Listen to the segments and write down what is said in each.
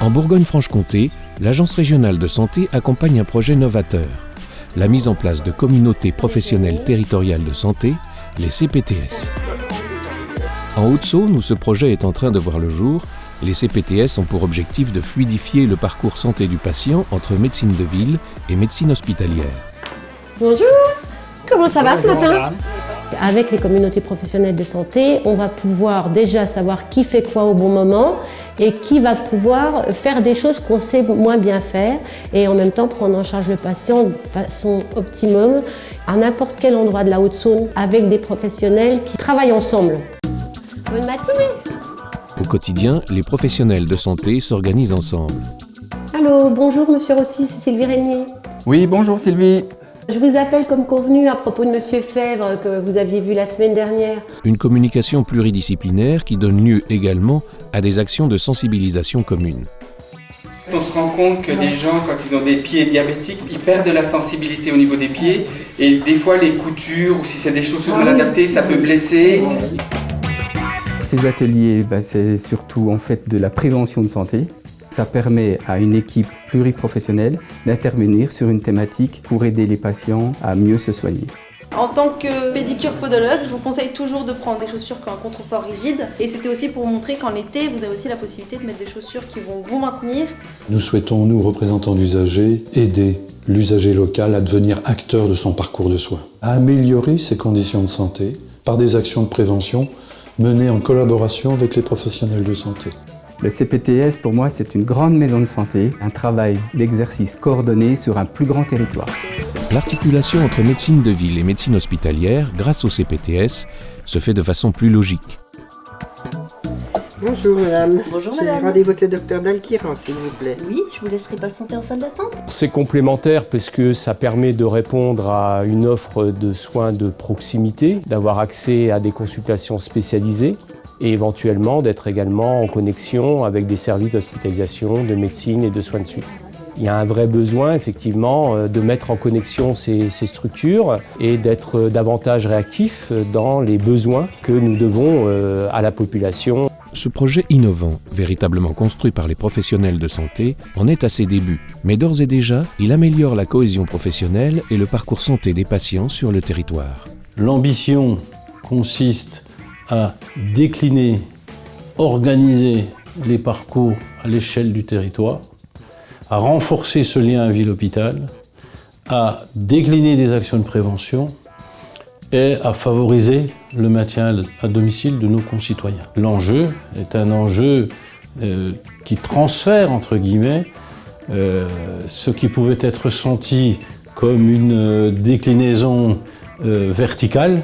En Bourgogne-Franche-Comté, l'Agence régionale de santé accompagne un projet novateur, la mise en place de communautés professionnelles territoriales de santé, les CPTS. En Haute-Saône, où ce projet est en train de voir le jour, les CPTS ont pour objectif de fluidifier le parcours santé du patient entre médecine de ville et médecine hospitalière. Bonjour, comment ça va ce matin ? Avec les communautés professionnelles de santé, on va pouvoir déjà savoir qui fait quoi au bon moment et qui va pouvoir faire des choses qu'on sait moins bien faire et en même temps prendre en charge le patient de façon optimum à n'importe quel endroit de la Haute-Saône avec des professionnels qui travaillent ensemble. Bonne matinée! Au quotidien, les professionnels de santé s'organisent ensemble. Allô, bonjour Monsieur Rossi, c'est Sylvie Régnier. Oui, bonjour Sylvie. Je vous appelle comme convenu à propos de Monsieur Fèvre que vous aviez vu la semaine dernière. Une communication pluridisciplinaire qui donne lieu également à des actions de sensibilisation communes. On se rend compte que les gens, quand ils ont des pieds diabétiques, ils perdent de la sensibilité au niveau des pieds et des fois les coutures ou si c'est des chaussures mal adaptées, ça peut blesser. Ces ateliers, c'est surtout en fait de la prévention de santé. Ça permet à une équipe pluriprofessionnelle d'intervenir sur une thématique pour aider les patients à mieux se soigner. En tant que pédicure-podologue, je vous conseille toujours de prendre des chaussures qui ont un contrefort rigide. Et c'était aussi pour vous montrer qu'en été, vous avez aussi la possibilité de mettre des chaussures qui vont vous maintenir. Nous souhaitons, nous, représentants d'usagers, aider l'usager local à devenir acteur de son parcours de soins, à améliorer ses conditions de santé par des actions de prévention menées en collaboration avec les professionnels de santé. Le CPTS, pour moi, c'est une grande maison de santé, un travail d'exercice coordonné sur un plus grand territoire. L'articulation entre médecine de ville et médecine hospitalière, grâce au CPTS, se fait de façon plus logique. Bonjour madame. Bonjour J'ai madame. rendez-vous avec le docteur Dalquiran, s'il vous plaît. Oui, je vous laisserai patienter en salle d'attente. C'est complémentaire parce que ça permet de répondre à une offre de soins de proximité, d'avoir accès à des consultations spécialisées et éventuellement d'être également en connexion avec des services d'hospitalisation, de médecine et de soins de suite. Il y a un vrai besoin, effectivement, de mettre en connexion ces structures et d'être davantage réactif dans les besoins que nous devons à la population. Ce projet innovant, véritablement construit par les professionnels de santé, en est à ses débuts. Mais d'ores et déjà, il améliore la cohésion professionnelle et le parcours santé des patients sur le territoire. L'ambition consiste à décliner, organiser les parcours à l'échelle du territoire, à renforcer ce lien ville-hôpital, à décliner des actions de prévention et à favoriser le maintien à domicile de nos concitoyens. L'enjeu est un enjeu qui transfère, entre guillemets, ce qui pouvait être senti comme une déclinaison verticale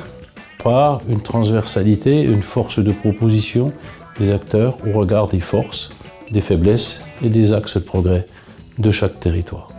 par une transversalité, une force de proposition des acteurs au regard des forces, des faiblesses et des axes de progrès de chaque territoire.